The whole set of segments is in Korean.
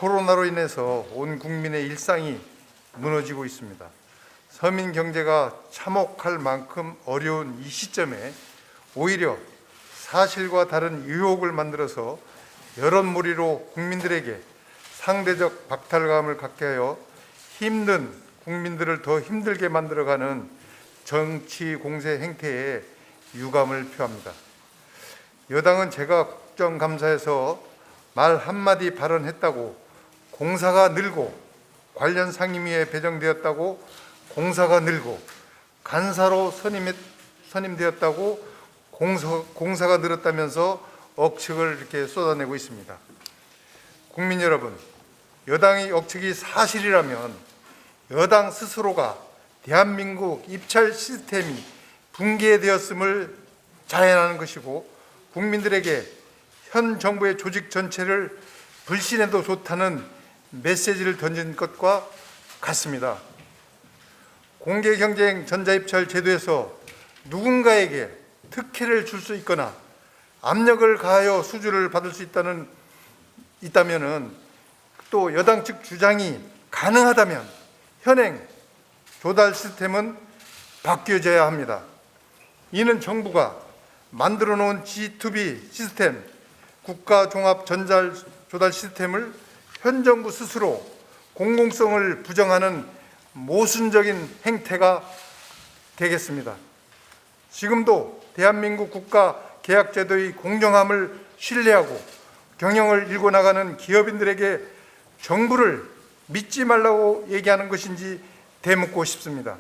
코로나로 인해서 온 국민의 일상이 무너지고 있습니다. 서민 경제가 참혹할 만큼 어려운 이 시점에 오히려 사실과 다른 의혹을 만들어서 여론몰이로 국민들에게 상대적 박탈감을 갖게 하여 힘든 국민들을 더 힘들게 만들어가는 정치 공세 행태에 유감을 표합니다. 여당은 제가 국정감사에서 말 한마디 발언했다고 공사가 늘고, 관련 상임위에 배정되었다고 공사가 늘고, 간사로 선임되었다고 공사가 늘었다면서 억측을 이렇게 쏟아내고 있습니다. 국민 여러분, 여당의 억측이 사실이라면 여당 스스로가 대한민국 입찰 시스템이 붕괴되었음을 자행하는 것이고, 국민들에게 현 정부의 조직 전체를 불신해도 좋다는 메시지를 던진 것과 같습니다. 공개경쟁 전자입찰 제도에서 누군가에게 특혜를 줄 수 있거나 압력을 가하여 수주를 받을 수 있다면은, 또 여당 측 주장이 가능하다면 현행 조달 시스템은 바뀌어져야 합니다. 이는 정부가 만들어 놓은 G2B 시스템, 국가 종합 전자 조달 시스템을 현 정부 스스로 공공성을 부정하는 모순적인 행태가 되겠습니다. 지금도 대한민국 국가 계약제도의 공정함을 신뢰하고 경영을 일궈나가는 기업인들에게 정부를 믿지 말라고 얘기하는 것인지 되묻고 싶습니다.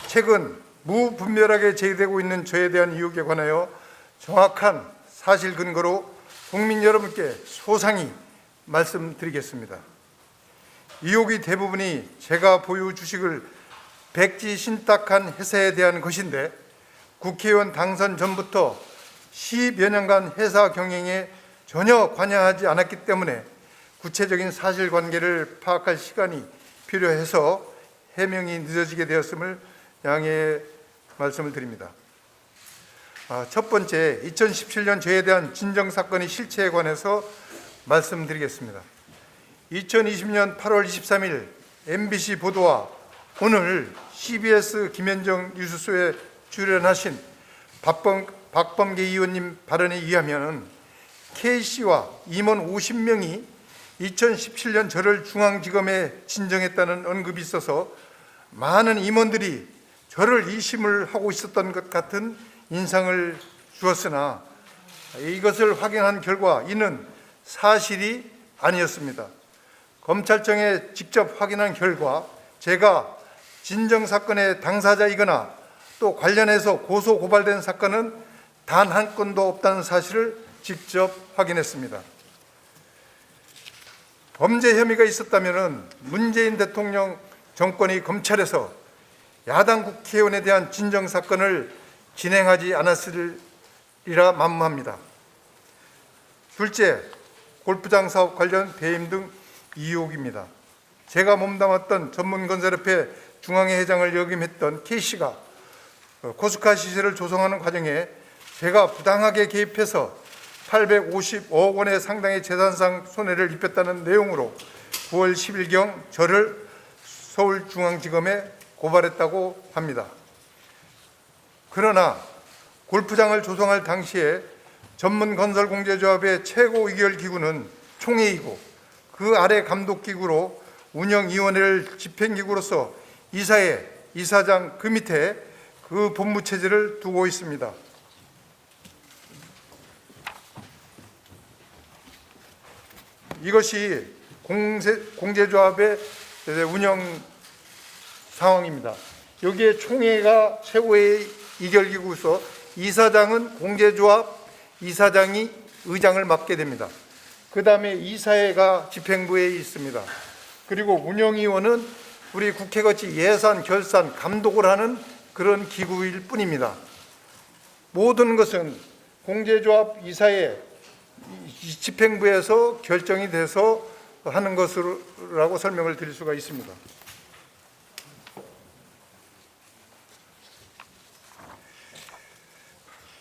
최근 무분별하게 제기되고 있는 저에 대한 의혹에 관하여 정확한 사실 근거로 국민 여러분께 소상히 말씀드리겠습니다. 의혹의 대부분이 제가 보유 주식을 백지신탁한 회사에 대한 것인데, 국회의원 당선 전부터 10여 년간 회사 경영에 전혀 관여하지 않았기 때문에 구체적인 사실관계를 파악할 시간이 필요해서 해명이 늦어지게 되었음을 양해 말씀을 드립니다. 첫 번째, 2017년 저에 대한 진정사건의 실체에 관해서 말씀드리겠습니다. 2020년 8월 23일 MBC 보도와 오늘 CBS 김현정 뉴스쇼에 출연하신 박범계 의원님 발언에 의하면 K씨와 임원 50명이 2017년 저를 중앙지검에 진정했다는 언급이 있어서 많은 임원들이 저를 의심을 하고 있었던 것 같은 인상을 주었으나, 이것을 확인한 결과 이는 사실이 아니었습니다. 검찰청에 직접 확인한 결과 제가 진정사건의 당사자이거나 또 관련해서 고소 고발된 사건은 단 한 건도 없다는 사실을 직접 확인했습니다. 범죄 혐의가 있었다면 문재인 대통령 정권이 검찰에서 야당 국회의원에 대한 진정사건을 진행하지 않았으리라 만무합니다. 둘째, 골프장 사업 관련 배임 등 의혹입니다. 제가 몸담았던 전문건설협회 중앙회 회장을 역임했던 K씨가 코스카 시설을 조성하는 과정에 제가 부당하게 개입해서 850억 원의 상당의 재산상 손해를 입혔다는 내용으로 9월 10일경 저를 서울중앙지검에 고발했다고 합니다. 그러나 골프장을 조성할 당시에 전문건설공제조합의 최고 의결기구는 총회이고, 그 아래 감독기구로 운영위원회를 집행기구로서 이사회, 이사장 그 밑에 그 본부체제를 두고 있습니다. 이것이 공제조합의 운영 상황입니다. 여기에 총회가 최고의 의결기구로서 이사장은 공제조합 이사장이 의장을 맡게 됩니다. 그 다음에 이사회가 집행부에 있습니다. 그리고 운영위원은 우리 국회같이 예산, 결산, 감독을 하는 그런 기구일 뿐입니다. 모든 것은 공제조합 이사회 집행부에서 결정이 돼서 하는 것이라고 설명을 드릴 수가 있습니다.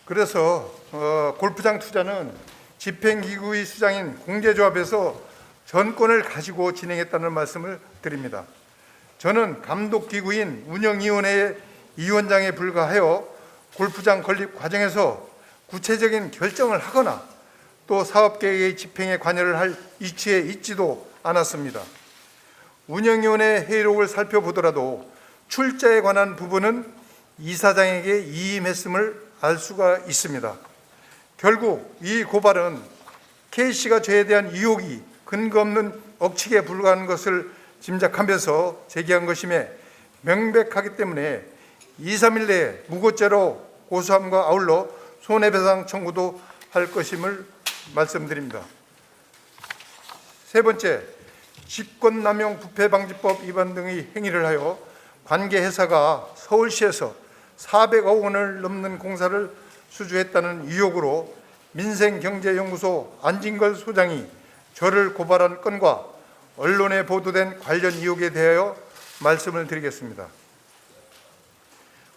그래서 골프장 투자는 집행기구의 수장인 공제조합에서 전권을 가지고 진행했다는 말씀을 드립니다. 저는 감독기구인 운영위원회의 위원장에 불과하여 골프장 건립 과정에서 구체적인 결정을 하거나 또 사업계획의 집행에 관여를 할 이치에 있지도 않았습니다. 운영위원회 회의록을 살펴보더라도 출자에 관한 부분은 이사장에게 이임했음을 알 수가 있습니다. 결국 이 고발은 K씨가 저에 대한 의혹이 근거 없는 억측에 불과한 것을 짐작하면서 제기한 것임에 명백하기 때문에 2, 3일 내에 무고죄로 고소함과 아울러 손해배상 청구도 할 것임을 말씀드립니다. 세 번째, 직권남용 부패방지법 위반 등의 행위를 하여 관계 회사가 서울시에서 400억 원을 넘는 공사를 수주했다는 의혹으로 민생경제연구소 안진걸 소장이 저를 고발한 건과 언론에 보도된 관련 의혹에 대하여 말씀을 드리겠습니다.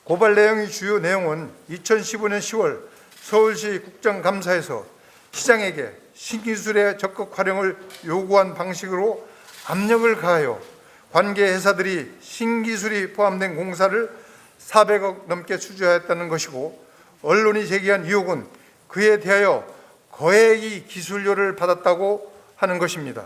고발 내용의 주요 내용은 2015년 10월 서울시 국정감사에서 시장에게 신기술의 적극 활용을 요구한 방식으로 압력을 가하여 관계 회사들이 신기술이 포함된 공사를 400억 넘게 수주하였다는 것이고, 언론이 제기한 의혹은 그에 대하여 거액의 기술료를 받았다고 하는 것입니다.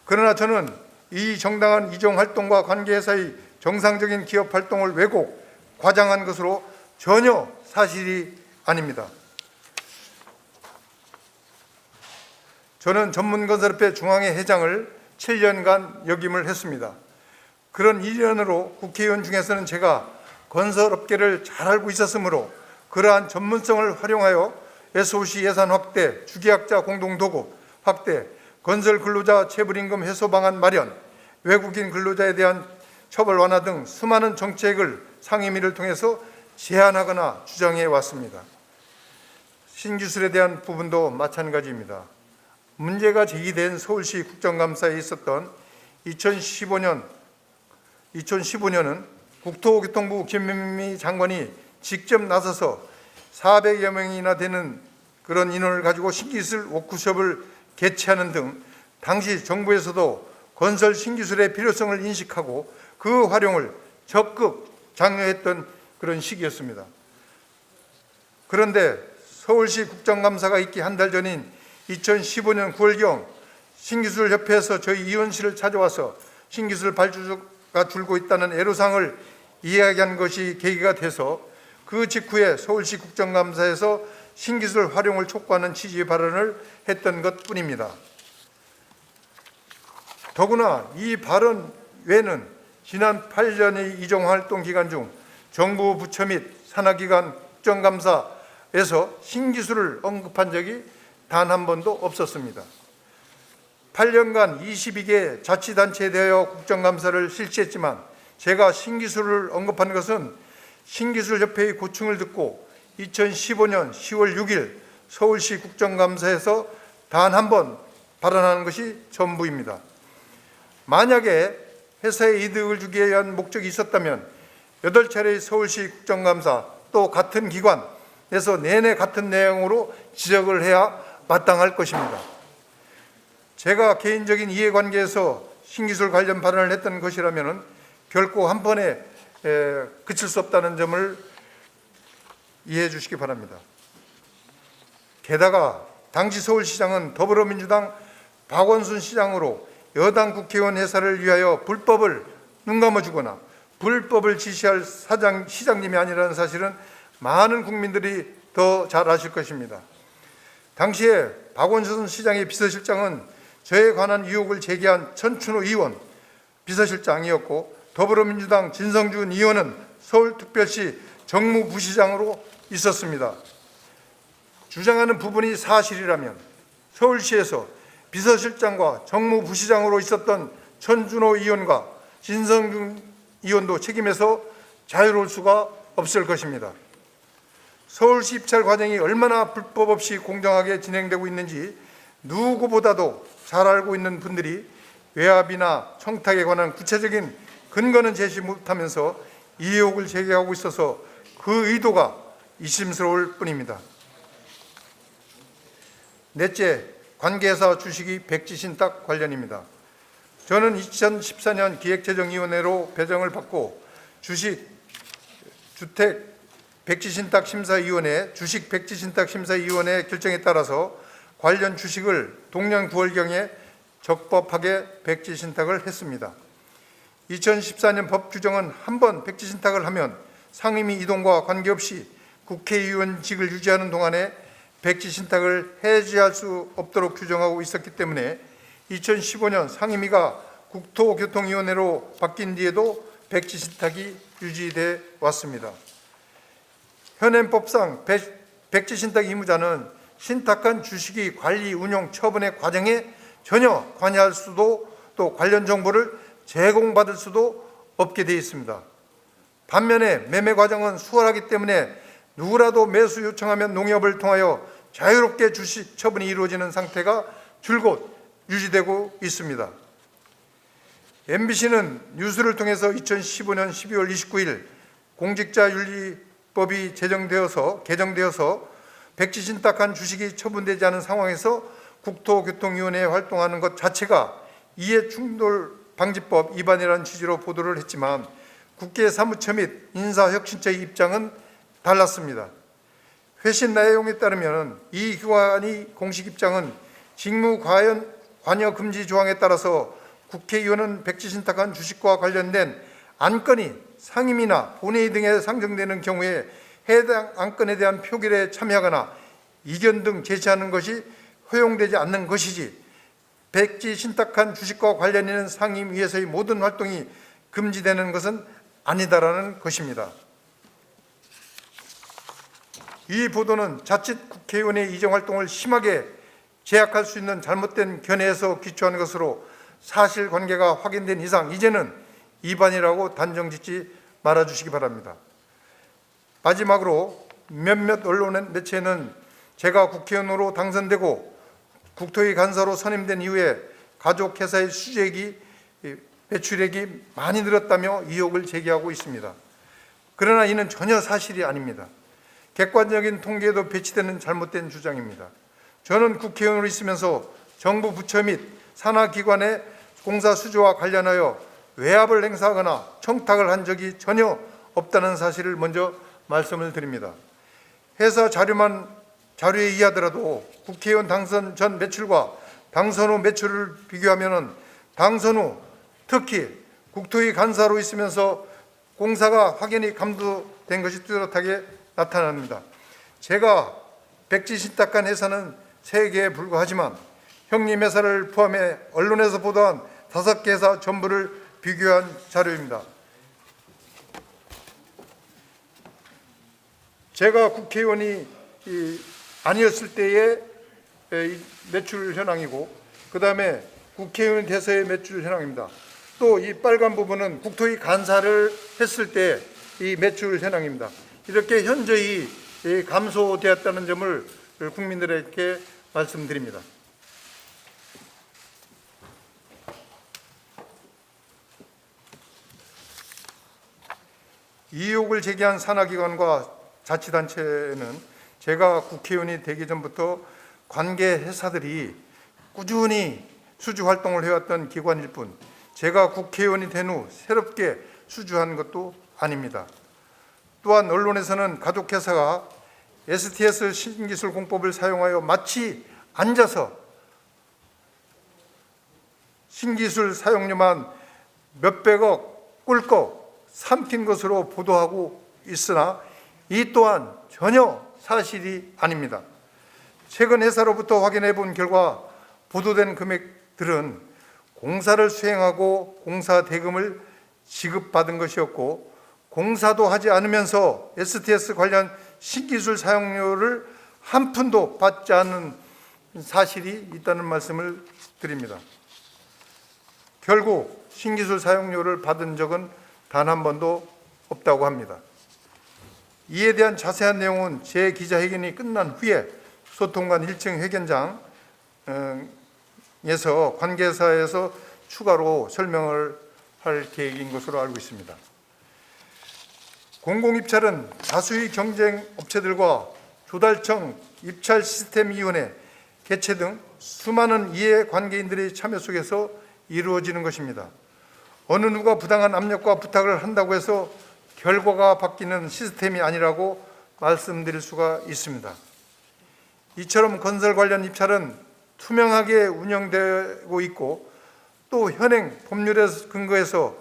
그러나 저는 이 정당한 이종활동과 관계회사의 정상적인 기업활동을 왜곡, 과장한 것으로 전혀 사실이 아닙니다. 저는 전문건설협회 중앙회 회장을 7년간 역임을 했습니다. 그런 1년으로 국회의원 중에서는 제가 건설업계를 잘 알고 있었으므로 그러한 전문성을 활용하여 SOC 예산 확대, 주계약자 공동도급 확대, 건설 근로자 체불임금 해소 방안 마련, 외국인 근로자에 대한 처벌 완화 등 수많은 정책을 상임위를 통해서 제안하거나 주장해 왔습니다. 신기술에 대한 부분도 마찬가지입니다. 문제가 제기된 서울시 국정감사에 있었던 2015년은 국토교통부 김현미 장관이 직접 나서서 400여 명이나 되는 그런 인원을 가지고 신기술 워크숍을 개최하는 등 당시 정부에서도 건설 신기술의 필요성을 인식하고 그 활용을 적극 장려했던 그런 시기였습니다. 그런데 서울시 국정감사가 있기 한 달 전인 2015년 9월경 신기술협회에서 저희 의원실을 찾아와서 신기술 발주가 줄고 있다는 애로사항을 이야기한 것이 계기가 돼서 그 직후에 서울시 국정감사에서 신기술 활용을 촉구하는 취지의 발언을 했던 것뿐입니다. 더구나 이 발언 외에는 지난 8년의 이종활동 기간 중 정부 부처 및 산하기관 국정감사에서 신기술을 언급한 적이 단 한 번도 없었습니다. 8년간 22개 자치단체에 대하여 국정감사를 실시했지만 제가 신기술을 언급한 것은 신기술협회의 고충을 듣고 2015년 10월 6일 서울시 국정감사에서 단 한 번 발언하는 것이 전부입니다. 만약에 회사에 이득을 주기 위한 목적이 있었다면 8차례의 서울시 국정감사 또 같은 기관에서 내내 같은 내용으로 지적을 해야 마땅할 것입니다. 제가 개인적인 이해관계에서 신기술 관련 발언을 했던 것이라면 결코 한 번에 그칠 수 없다는 점을 이해해 주시기 바랍니다. 게다가 당시 서울시장은 더불어민주당 박원순 시장으로 여당 국회의원 회사를 위하여 불법을 눈감아주거나 불법을 지시할 시장님이 아니라는 사실은 많은 국민들이 더 잘 아실 것입니다. 당시에 박원순 시장의 비서실장은 저에 관한 의혹을 제기한 천춘호 의원 비서실장이었고, 더불어민주당 진성준 의원은 서울특별시 정무부시장으로 있었습니다. 주장하는 부분이 사실이라면 서울시에서 비서실장과 정무부시장으로 있었던 천준호 의원과 진성준 의원도 책임에서 자유로울 수가 없을 것입니다. 서울시 입찰 과정이 얼마나 불법 없이 공정하게 진행되고 있는지 누구보다도 잘 알고 있는 분들이 외압이나 청탁에 관한 구체적인 근거는 제시 못하면서 이 의혹을 제기하고 있어서 그 의도가 의심스러울 뿐입니다. 넷째, 관계사 주식이 백지신탁 관련입니다. 저는 2014년 기획재정위원회로 배정을 받고 주택 백지신탁심사위원회, 주식 백지신탁심사위원회 결정에 따라서 관련 주식을 동년 9월경에 적법하게 백지신탁을 했습니다. 2014년 법 규정은 한 번 백지신탁을 하면 상임위 이동과 관계없이 국회의원직을 유지하는 동안에 백지신탁을 해지할 수 없도록 규정하고 있었기 때문에 2015년 상임위가 국토교통위원회로 바뀐 뒤에도 백지신탁이 유지돼 왔습니다. 현행법상 백지신탁 의무자는 신탁한 주식의 관리, 운용, 처분의 과정에 전혀 관여할 수도 또 관련 정보를 제공받을 수도 없게 되어 있습니다. 반면에 매매 과정은 수월하기 때문에 누구라도 매수 요청하면 농협을 통하여 자유롭게 주식 처분이 이루어지는 상태가 줄곧 유지되고 있습니다. MBC는 뉴스를 통해서 2015년 12월 29일 공직자윤리법이 개정되어서 백지신탁한 주식이 처분되지 않은 상황에서 국토교통위원회에 활동하는 것 자체가 이해충돌방지법 위반이라는 취지로 보도를 했지만 국회 사무처 및 인사혁신처의 입장은 달랐습니다. 회신 내용에 따르면 이 기관의 공식 입장은 직무 관여 금지 조항에 따라서 국회의원은 백지신탁한 주식과 관련된 안건이 상임위나 본회의 등에 상정되는 경우에 해당 안건에 대한 표결에 참여하거나 이견 등 제시하는 것이 허용되지 않는 것이지 백지신탁한 주식과 관련 있는 상임위에서의 모든 활동이 금지되는 것은 아니다라는 것입니다. 이 보도는 자칫 국회의원의 이정활동을 심하게 제약할 수 있는 잘못된 견해에서 기초한 것으로 사실관계가 확인된 이상 이제는 위반이라고 단정짓지 말아주시기 바랍니다. 마지막으로 몇몇 언론 매체는 제가 국회의원으로 당선되고 국토위 간사로 선임된 이후에 가족회사의 매출액이 많이 늘었다며 의혹을 제기하고 있습니다. 그러나 이는 전혀 사실이 아닙니다. 객관적인 통계에도 배치되는 잘못된 주장입니다. 저는 국회의원으로 있으면서 정부 부처 및 산하기관의 공사 수주와 관련하여 외압을 행사하거나 청탁을 한 적이 전혀 없다는 사실을 먼저 말씀을 드립니다. 회사 자료에 의하더라도 국회의원 당선 전 매출과 당선 후 매출을 비교하면 당선 후 특히 국토위 간사로 있으면서 공사가 확연히 감도된 것이 뚜렷하게 나타납니다. 제가 백지신탁한 회사는 3개에 불과하지만 형님 회사를 포함해 언론에서 보도한 5개 회사 전부를 비교한 자료입니다. 제가 국회의원이 아니었을 때의 매출 현황이고 그 다음에 국회의원 돼서의 매출 현황입니다. 또 이 빨간 부분은 국토위 간사를 했을 때 이 매출 현황입니다. 이렇게 현저히 감소되었다는 점을 국민들에게 말씀드립니다. 의혹을 제기한 산하기관과 자치단체는 제가 국회의원이 되기 전부터 관계 회사들이 꾸준히 수주 활동을 해왔던 기관일 뿐 제가 국회의원이 된 후 새롭게 수주한 것도 아닙니다. 또한 언론에서는 가족회사가 STS 신기술 공법을 사용하여 마치 앉아서 신기술 사용료만 몇백억 꿀꺽 삼킨 것으로 보도하고 있으나 이 또한 전혀 사실이 아닙니다. 최근 회사로부터 확인해 본 결과 보도된 금액들은 공사를 수행하고 공사 대금을 지급받은 것이었고 공사도 하지 않으면서 STS 관련 신기술 사용료를 한 푼도 받지 않은 사실이 있다는 말씀을 드립니다. 결국 신기술 사용료를 받은 적은 단 한 번도 없다고 합니다. 이에 대한 자세한 내용은 제 기자회견이 끝난 후에 소통관 1층 회견장에서 관계사에서 추가로 설명을 할 계획인 것으로 알고 있습니다. 공공입찰은 다수의 경쟁 업체들과 조달청 입찰시스템위원회 개최 등 수많은 이해관계인들의 참여 속에서 이루어지는 것입니다. 어느 누가 부당한 압력과 부탁을 한다고 해서 결과가 바뀌는 시스템이 아니라고 말씀드릴 수가 있습니다. 이처럼 건설 관련 입찰은 투명하게 운영되고 있고 또 현행 법률에 근거해서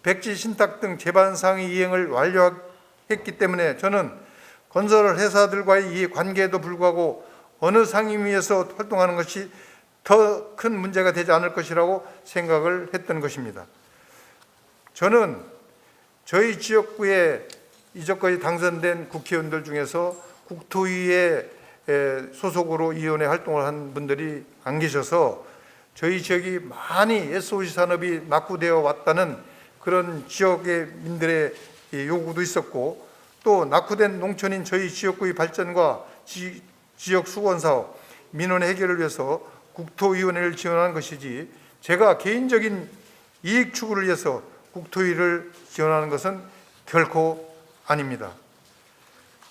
백지 신탁 등 제반 상의 이행을 완료했기 때문에 저는 건설 회사들과의 이 관계에도 불구하고 어느 상임위에서 활동하는 것이 더 큰 문제가 되지 않을 것이라고 생각을 했던 것입니다. 저는 저희 지역구에 이전까지 당선된 국회의원들 중에서 국토위에 소속으로 위원회 활동을 한 분들이 안 계셔서 저희 지역이 많이 SOC 산업이 낙후되어 왔다는 그런 지역의 민들의 요구도 있었고 또 낙후된 농촌인 저희 지역구의 발전과 지역 수건사업, 민원 해결을 위해서 국토위원회를 지원한 것이지 제가 개인적인 이익 추구를 위해서 국토위를 지원하는 것은 결코 아닙니다.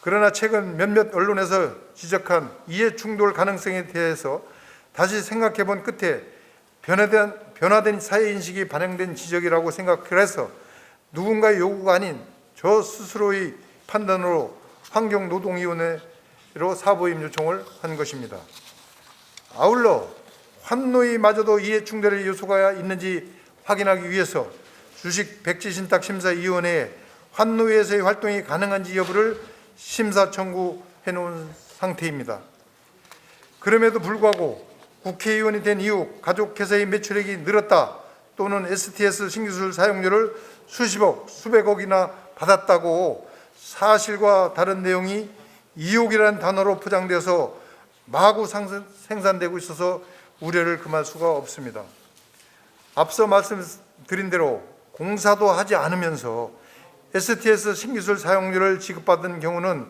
그러나 최근 몇몇 언론에서 지적한 이해 충돌 가능성에 대해서 다시 생각해 본 끝에 변화된 사회인식이 반영된 지적이라고 생각을 해서 누군가의 요구가 아닌 저 스스로의 판단으로 환경노동위원회로 사보임 요청을 한 것입니다. 아울러 환노위마저도 이해충돌의 요소가 있는지 확인하기 위해서 주식 백지신탁심사위원회에 환노위에서의 활동이 가능한지 여부를 심사 청구해 놓은 상태입니다. 그럼에도 불구하고 국회의원이 된 이후 가족회사의 매출액이 늘었다 또는 STS 신기술 사용료를 수십억, 수백억이나 받았다고 사실과 다른 내용이 이욕이라는 단어로 포장돼서 마구 생산되고 있어서 우려를 금할 수가 없습니다. 앞서 말씀드린 대로 공사도 하지 않으면서 STS 신기술 사용료를 지급받은 경우는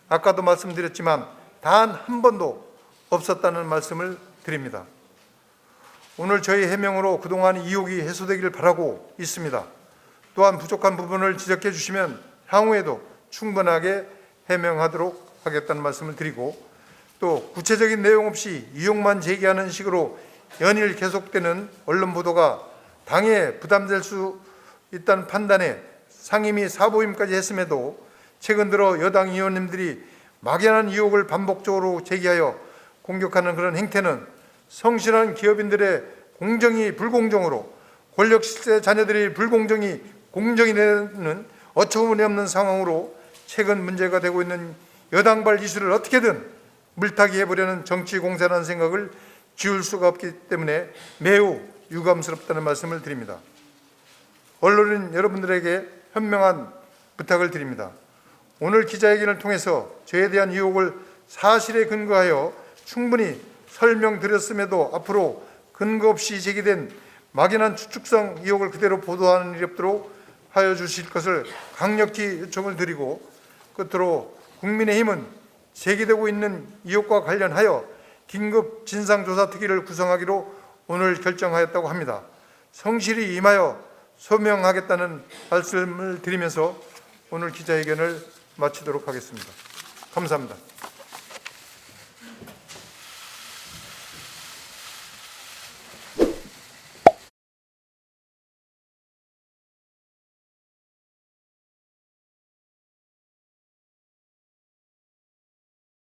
아까도 말씀드렸지만 단 한 번도 없었다는 말씀을 드립니다. 오늘 저희 해명으로 그동안 이욕이 해소되기를 바라고 있습니다. 또한 부족한 부분을 지적해 주시면 향후에도 충분하게 해명하도록 하겠다는 말씀을 드리고 또 구체적인 내용 없이 이용만 제기하는 식으로 연일 계속되는 언론 보도가 당에 부담될 수 있다는 판단에 상임위 사보임까지 했음에도 최근 들어 여당 의원님들이 막연한 의혹을 반복적으로 제기하여 공격하는 그런 행태는 성실한 기업인들의 공정이 불공정으로 권력 실세 자녀들이 불공정이 공정이 되는 어처구니없는 상황으로 최근 문제가 되고 있는 여당발 이슈를 어떻게든 물타기 해보려는 정치 공세라는 생각을 지울 수가 없기 때문에 매우 유감스럽다는 말씀을 드립니다. 언론인 여러분들에게 현명한 부탁을 드립니다. 오늘 기자회견을 통해서 저에 대한 의혹을 사실에 근거하여 충분히 설명드렸음에도 앞으로 근거 없이 제기된 막연한 추측성 의혹을 그대로 보도하는 일이 없도록 하여 주실 것을 강력히 요청을 드리고 끝으로 국민의힘은 제기되고 있는 의혹과 관련하여 긴급 진상조사특위를 구성하기로 오늘 결정하였다고 합니다. 성실히 임하여 소명하겠다는 말씀을 드리면서 오늘 기자회견을 마치도록 하겠습니다. 감사합니다.